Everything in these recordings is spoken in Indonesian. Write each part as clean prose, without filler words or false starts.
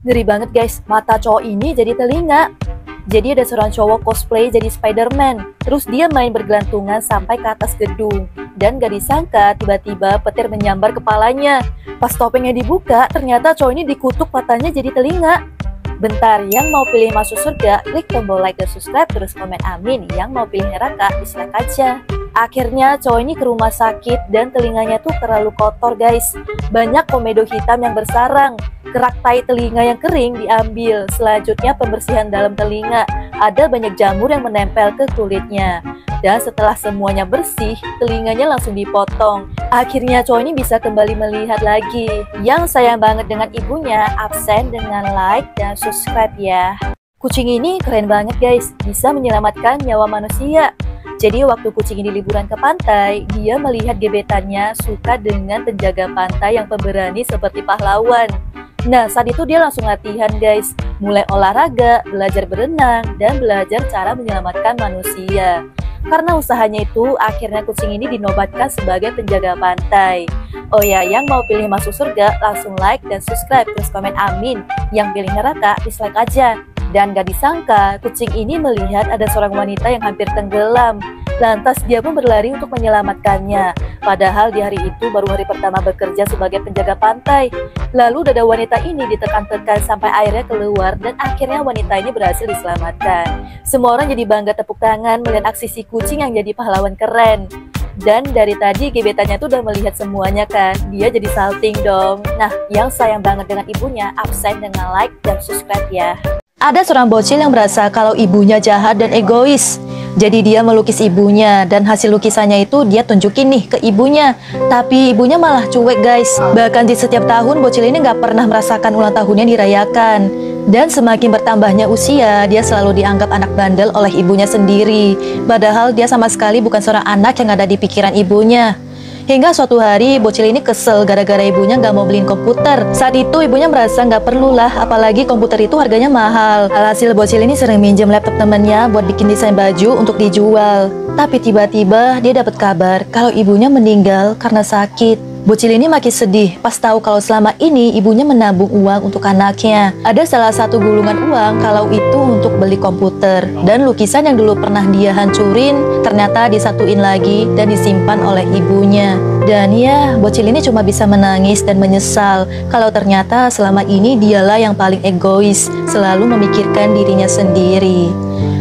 Ngeri banget guys, mata cowok ini jadi telinga. Jadi ada seorang cowok cosplay jadi Spider-Man. Terus dia main bergelantungan sampai ke atas gedung. Dan gak disangka tiba-tiba petir menyambar kepalanya. Pas topengnya dibuka, ternyata cowok ini dikutuk matanya jadi telinga. Bentar, yang mau pilih masuk surga, klik tombol like dan subscribe, terus komen amin. Yang mau pilih neraka, dislike aja. Akhirnya cowok ini ke rumah sakit dan telinganya tuh terlalu kotor guys. Banyak komedo hitam yang bersarang. Kerak tai telinga yang kering diambil. Selanjutnya pembersihan dalam telinga. Ada banyak jamur yang menempel ke kulitnya. Dan setelah semuanya bersih, telinganya langsung dipotong. Akhirnya cowok ini bisa kembali melihat lagi. Yang sayang banget dengan ibunya, absen dengan like dan subscribe ya. Kucing ini keren banget guys, bisa menyelamatkan nyawa manusia. Jadi waktu kucing ini liburan ke pantai, dia melihat gebetannya suka dengan penjaga pantai yang pemberani seperti pahlawan. Nah, saat itu dia langsung latihan guys, mulai olahraga, belajar berenang, dan belajar cara menyelamatkan manusia. Karena usahanya itu, akhirnya kucing ini dinobatkan sebagai penjaga pantai. Oh ya, yang mau pilih masuk surga, langsung like dan subscribe, terus komen amin. Yang pilih neraka, dislike aja. Dan gak disangka, kucing ini melihat ada seorang wanita yang hampir tenggelam. Lantas dia pun berlari untuk menyelamatkannya. Padahal di hari itu baru hari pertama bekerja sebagai penjaga pantai. Lalu dada wanita ini ditekan-tekan sampai airnya keluar dan akhirnya wanita ini berhasil diselamatkan. Semua orang jadi bangga tepuk tangan melihat aksi si kucing yang jadi pahlawan keren. Dan dari tadi gebetannya tuh udah melihat semuanya kan, dia jadi salting dong. Nah, yang sayang banget dengan ibunya, absen dengan like dan subscribe ya. Ada seorang bocil yang merasa kalau ibunya jahat dan egois. Jadi dia melukis ibunya dan hasil lukisannya itu dia tunjukin nih ke ibunya. Tapi ibunya malah cuek guys. Bahkan di setiap tahun bocil ini nggak pernah merasakan ulang tahunnya dirayakan. Dan semakin bertambahnya usia, dia selalu dianggap anak bandel oleh ibunya sendiri. Padahal dia sama sekali bukan seorang anak yang ada di pikiran ibunya. Hingga suatu hari bocil ini kesel gara-gara ibunya nggak mau beliin komputer. Saat itu ibunya merasa nggak perlulah, apalagi komputer itu harganya mahal. Alhasil bocil ini sering minjem laptop temennya buat bikin desain baju untuk dijual. Tapi tiba-tiba dia dapat kabar kalau ibunya meninggal karena sakit. Bocil ini makin sedih pas tahu kalau selama ini ibunya menabung uang untuk anaknya. Ada salah satu gulungan uang kalau itu untuk beli komputer. Dan lukisan yang dulu pernah dia hancurin ternyata disatuin lagi dan disimpan oleh ibunya. Dan ya, bocil ini cuma bisa menangis dan menyesal kalau ternyata selama ini dialah yang paling egois, selalu memikirkan dirinya sendiri.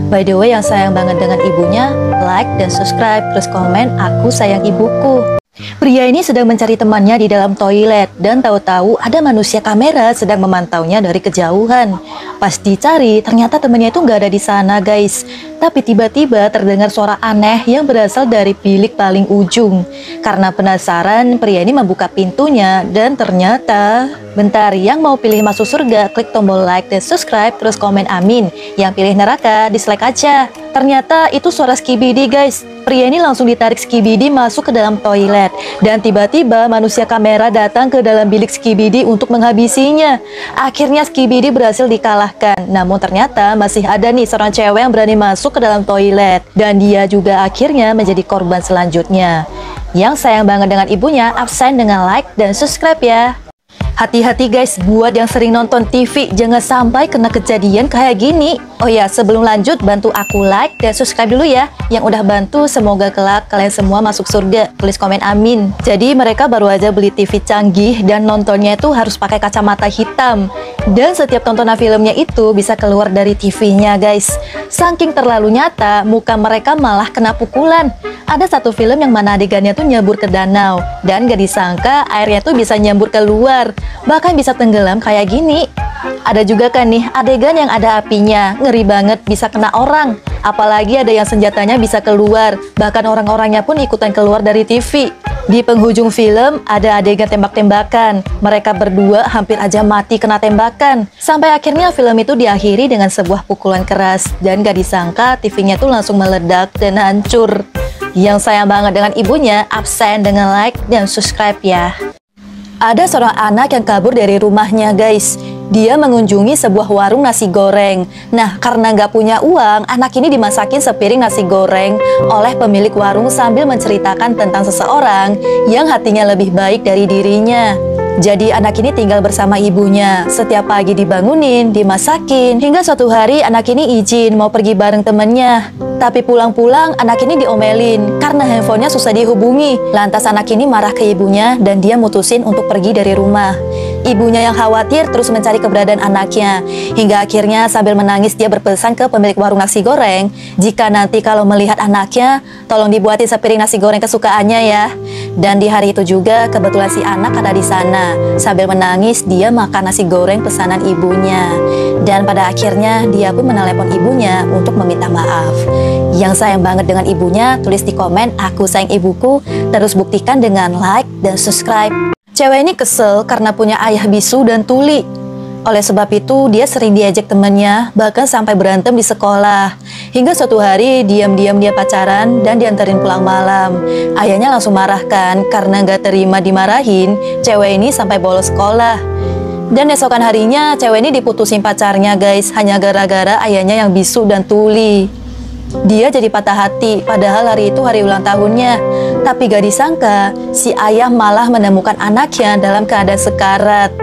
By the way, yang sayang banget dengan ibunya, like dan subscribe, terus komen aku sayang ibuku. Pria ini sedang mencari temannya di dalam toilet dan tahu-tahu ada manusia kamera sedang memantaunya dari kejauhan. Pas dicari, ternyata temannya itu nggak ada di sana guys. Tapi tiba-tiba terdengar suara aneh yang berasal dari bilik paling ujung. Karena penasaran, pria ini membuka pintunya dan ternyata... Bentar, yang mau pilih masuk surga, klik tombol like dan subscribe, terus komen amin. Yang pilih neraka, dislike aja. Ternyata itu suara Skibidi guys. Pria ini langsung ditarik Skibidi masuk ke dalam toilet. Dan tiba-tiba manusia kamera datang ke dalam bilik Skibidi untuk menghabisinya. Akhirnya Skibidi berhasil dikalahkan. Namun ternyata masih ada nih seorang cewek yang berani masuk ke dalam toilet. Dan dia juga akhirnya menjadi korban selanjutnya. Yang sayang banget dengan ibunya, absen dengan like dan subscribe ya. Hati-hati guys, buat yang sering nonton TV, jangan sampai kena kejadian kayak gini. Oh ya, sebelum lanjut, bantu aku like dan subscribe dulu ya. Yang udah bantu, semoga kelak kalian semua masuk surga. Tulis komen amin. Jadi mereka baru aja beli TV canggih dan nontonnya itu harus pakai kacamata hitam. Dan setiap tontonan filmnya itu bisa keluar dari TV-nya guys. Saking terlalu nyata, muka mereka malah kena pukulan. Ada satu film yang mana adegannya tuh nyebur ke danau. Dan gak disangka airnya tuh bisa nyembur keluar. Bahkan bisa tenggelam kayak gini. Ada juga kan nih adegan yang ada apinya. Ngeri banget, bisa kena orang. Apalagi ada yang senjatanya bisa keluar. Bahkan orang-orangnya pun ikutan keluar dari TV. Di penghujung film ada adegan tembak-tembakan. Mereka berdua hampir aja mati kena tembakan. Sampai akhirnya film itu diakhiri dengan sebuah pukulan keras. Dan gak disangka TV-nya tuh langsung meledak dan hancur. Yang sayang banget dengan ibunya, absen dengan like dan subscribe ya. Ada seorang anak yang kabur dari rumahnya guys. Dia mengunjungi sebuah warung nasi goreng. Nah, karena nggak punya uang, anak ini dimasakin sepiring nasi goreng oleh pemilik warung sambil menceritakan tentang seseorang yang hatinya lebih baik dari dirinya. Jadi anak ini tinggal bersama ibunya. Setiap pagi dibangunin, dimasakin, hingga suatu hari anak ini izin mau pergi bareng temennya. Tapi pulang-pulang anak ini diomelin karena handphonenya susah dihubungi. Lantas anak ini marah ke ibunya dan dia mutusin untuk pergi dari rumah. Ibunya yang khawatir terus mencari keberadaan anaknya. Hingga akhirnya sambil menangis dia berpesan ke pemilik warung nasi goreng, jika nanti kalau melihat anaknya, tolong dibuatin sepiring nasi goreng kesukaannya ya. Dan di hari itu juga kebetulan si anak ada di sana. Sambil menangis dia makan nasi goreng pesanan ibunya. Dan pada akhirnya dia pun menelepon ibunya untuk meminta maaf. Yang sayang banget dengan ibunya, tulis di komen "Aku sayang ibuku", terus buktikan dengan like dan subscribe. Cewek ini kesel karena punya ayah bisu dan tuli. Oleh sebab itu, dia sering diejek temannya, bahkan sampai berantem di sekolah. Hingga suatu hari, diam-diam dia pacaran dan diantarin pulang malam. Ayahnya langsung marahkan karena gak terima dimarahin, cewek ini sampai bolos sekolah. Dan esokan harinya, cewek ini diputusin pacarnya guys, hanya gara-gara ayahnya yang bisu dan tuli. Dia jadi patah hati, padahal hari itu hari ulang tahunnya. Tapi gak disangka, si ayah malah menemukan anaknya dalam keadaan sekarat.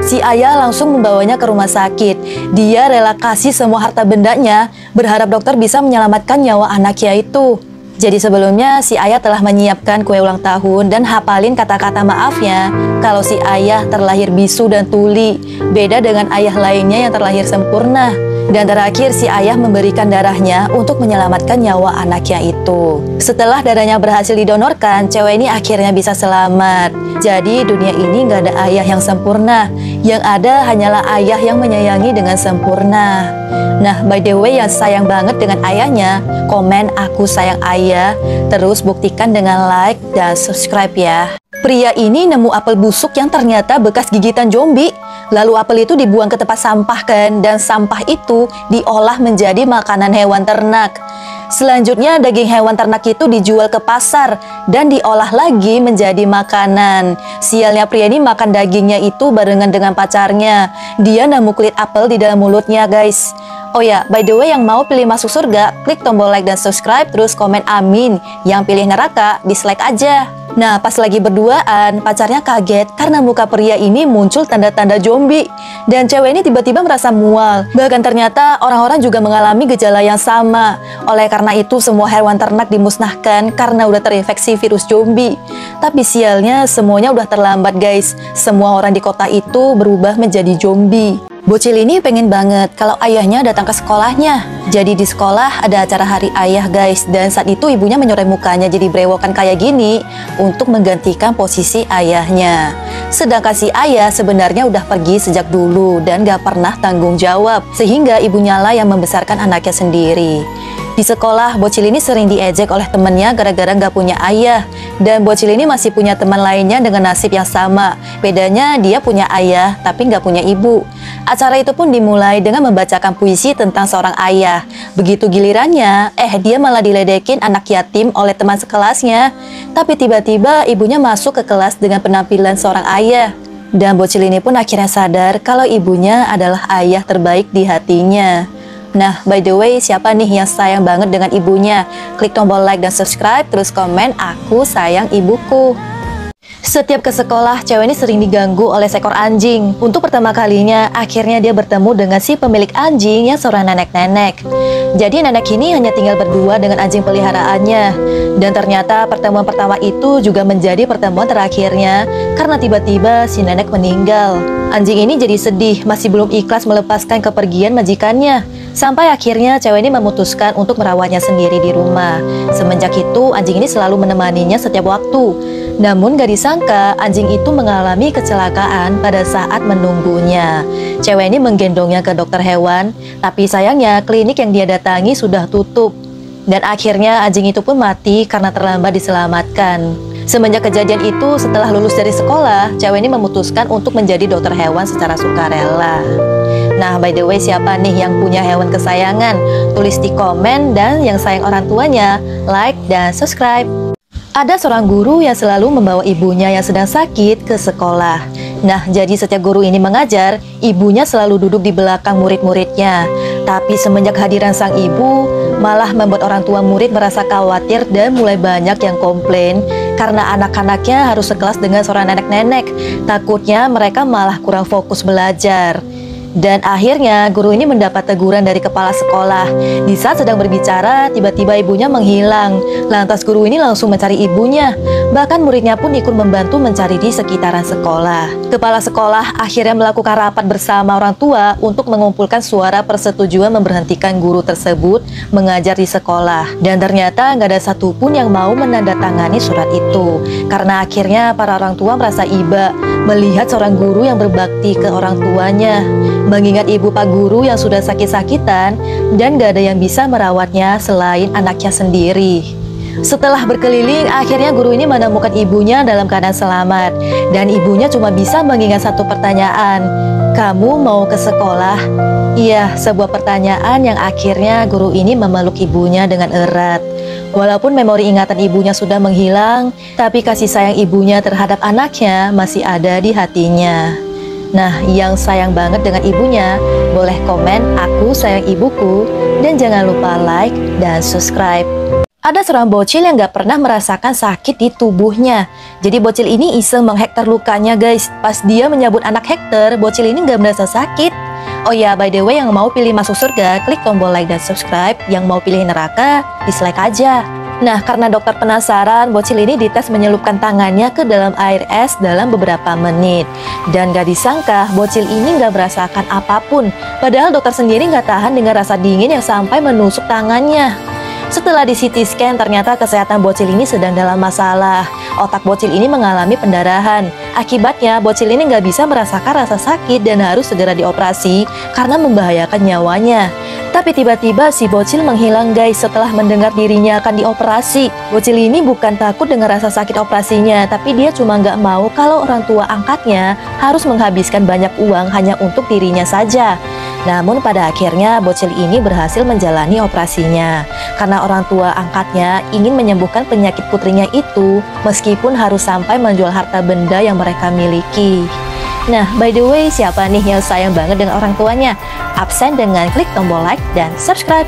Si ayah langsung membawanya ke rumah sakit. Dia rela kasih semua harta bendanya, berharap dokter bisa menyelamatkan nyawa anaknya itu. Jadi sebelumnya si ayah telah menyiapkan kue ulang tahun dan hafalin kata-kata maafnya kalau si ayah terlahir bisu dan tuli, beda dengan ayah lainnya yang terlahir sempurna. Dan terakhir si ayah memberikan darahnya untuk menyelamatkan nyawa anaknya itu. Setelah darahnya berhasil didonorkan, cewek ini akhirnya bisa selamat. Jadi dunia ini gak ada ayah yang sempurna. Yang ada hanyalah ayah yang menyayangi dengan sempurna. Nah, by the way, yang sayang banget dengan ayahnya, komen "Aku sayang ayah", terus buktikan dengan like dan subscribe ya. Pria ini nemu apel busuk yang ternyata bekas gigitan zombie. Lalu apel itu dibuang ke tempat sampah kan, dan sampah itu diolah menjadi makanan hewan ternak. Selanjutnya daging hewan ternak itu dijual ke pasar dan diolah lagi menjadi makanan. Sialnya pria ini makan dagingnya itu barengan dengan pacarnya. Dia nemu kulit apel di dalam mulutnya guys. Oh ya, by the way, yang mau pilih masuk surga, klik tombol like dan subscribe, terus komen amin. Yang pilih neraka, dislike aja. Nah, pas lagi berduaan, pacarnya kaget karena muka pria ini muncul tanda-tanda zombie. Dan cewek ini tiba-tiba merasa mual. Bahkan ternyata orang-orang juga mengalami gejala yang sama. Oleh karena itu, semua hewan ternak dimusnahkan karena udah terinfeksi virus zombie. Tapi sialnya, semuanya udah terlambat guys. Semua orang di kota itu berubah menjadi zombie. Bocil ini pengen banget kalau ayahnya datang ke sekolahnya. Jadi di sekolah ada acara hari ayah guys. Dan saat itu ibunya menyoreng mukanya jadi brewokan kayak gini untuk menggantikan posisi ayahnya. Sedangkan si ayah sebenarnya udah pergi sejak dulu dan gak pernah tanggung jawab. Sehingga ibunya lah yang membesarkan anaknya sendiri. Di sekolah, bocil ini sering diejek oleh temannya gara-gara gak punya ayah. Dan bocil ini masih punya teman lainnya dengan nasib yang sama. Bedanya dia punya ayah tapi gak punya ibu. Acara itu pun dimulai dengan membacakan puisi tentang seorang ayah. Begitu gilirannya, dia malah diledekin anak yatim oleh teman sekelasnya. Tapi tiba-tiba ibunya masuk ke kelas dengan penampilan seorang ayah. Dan bocil ini pun akhirnya sadar kalau ibunya adalah ayah terbaik di hatinya. Nah, by the way, siapa nih yang sayang banget dengan ibunya? Klik tombol like dan subscribe, terus komen "Aku sayang ibuku". Setiap ke sekolah, cewek ini sering diganggu oleh seekor anjing. Untuk pertama kalinya, akhirnya dia bertemu dengan si pemilik anjing yang seorang nenek-nenek. Jadi nenek ini hanya tinggal berdua dengan anjing peliharaannya. Dan ternyata pertemuan pertama itu juga menjadi pertemuan terakhirnya karena tiba-tiba si nenek meninggal. Anjing ini jadi sedih, masih belum ikhlas melepaskan kepergian majikannya. Sampai akhirnya cewek ini memutuskan untuk merawatnya sendiri di rumah. Semenjak itu, anjing ini selalu menemaninya setiap waktu. Namun gak disangka anjing itu mengalami kecelakaan pada saat menunggunya. Cewek ini menggendongnya ke dokter hewan, tapi sayangnya klinik yang dia datangi sudah tutup. Dan akhirnya anjing itu pun mati karena terlambat diselamatkan. Semenjak kejadian itu, setelah lulus dari sekolah, cewek ini memutuskan untuk menjadi dokter hewan secara sukarela. Nah, by the way, siapa nih yang punya hewan kesayangan? Tulis di komen, dan yang sayang orang tuanya, like dan subscribe. Ada seorang guru yang selalu membawa ibunya yang sedang sakit ke sekolah. Nah, jadi setiap guru ini mengajar, ibunya selalu duduk di belakang murid-muridnya. Tapi semenjak hadiran sang ibu, malah membuat orang tua murid merasa khawatir dan mulai banyak yang komplain karena anak-anaknya harus sekelas dengan seorang nenek-nenek. Takutnya mereka malah kurang fokus belajar. Dan akhirnya guru ini mendapat teguran dari kepala sekolah. Di saat sedang berbicara, tiba-tiba ibunya menghilang. Lantas guru ini langsung mencari ibunya. Bahkan muridnya pun ikut membantu mencari di sekitaran sekolah. Kepala sekolah akhirnya melakukan rapat bersama orang tua untuk mengumpulkan suara persetujuan memberhentikan guru tersebut mengajar di sekolah. Dan ternyata nggak ada satupun yang mau menandatangani surat itu. Karena akhirnya para orang tua merasa iba melihat seorang guru yang berbakti ke orang tuanya. Mengingat ibu Pak Guru yang sudah sakit-sakitan dan gak ada yang bisa merawatnya selain anaknya sendiri. Setelah berkeliling, akhirnya guru ini menemukan ibunya dalam keadaan selamat. Dan ibunya cuma bisa mengingat satu pertanyaan, "Kamu mau ke sekolah?" Iya, sebuah pertanyaan yang akhirnya guru ini memeluk ibunya dengan erat. Walaupun memori ingatan ibunya sudah menghilang, tapi kasih sayang ibunya terhadap anaknya masih ada di hatinya. Nah, yang sayang banget dengan ibunya, boleh komen "Aku sayang ibuku" dan jangan lupa like dan subscribe. Ada seorang bocil yang gak pernah merasakan sakit di tubuhnya. Jadi bocil ini iseng menghektar lukanya guys. Pas dia menyambut anak hektar, bocil ini gak merasa sakit. Oh ya, by the way, yang mau pilih masuk surga, klik tombol like dan subscribe. Yang mau pilih neraka, dislike aja. Nah, karena dokter penasaran, bocil ini dites menyelupkan tangannya ke dalam air es dalam beberapa menit. Dan gak disangka, bocil ini gak merasakan apapun. Padahal dokter sendiri gak tahan dengan rasa dingin yang sampai menusuk tangannya. Setelah di CT scan, ternyata kesehatan bocil ini sedang dalam masalah. Otak bocil ini mengalami pendarahan. Akibatnya, bocil ini gak bisa merasakan rasa sakit dan harus segera dioperasi karena membahayakan nyawanya. Tapi tiba-tiba si bocil menghilang guys setelah mendengar dirinya akan dioperasi. Bocil ini bukan takut dengan rasa sakit operasinya, tapi dia cuma nggak mau kalau orang tua angkatnya harus menghabiskan banyak uang hanya untuk dirinya saja. Namun pada akhirnya bocil ini berhasil menjalani operasinya karena orang tua angkatnya ingin menyembuhkan penyakit putrinya itu meskipun harus sampai menjual harta benda yang mereka miliki. Nah, by the way, siapa nih yang sayang banget dengan orang tuanya? Absen dengan klik tombol like dan subscribe.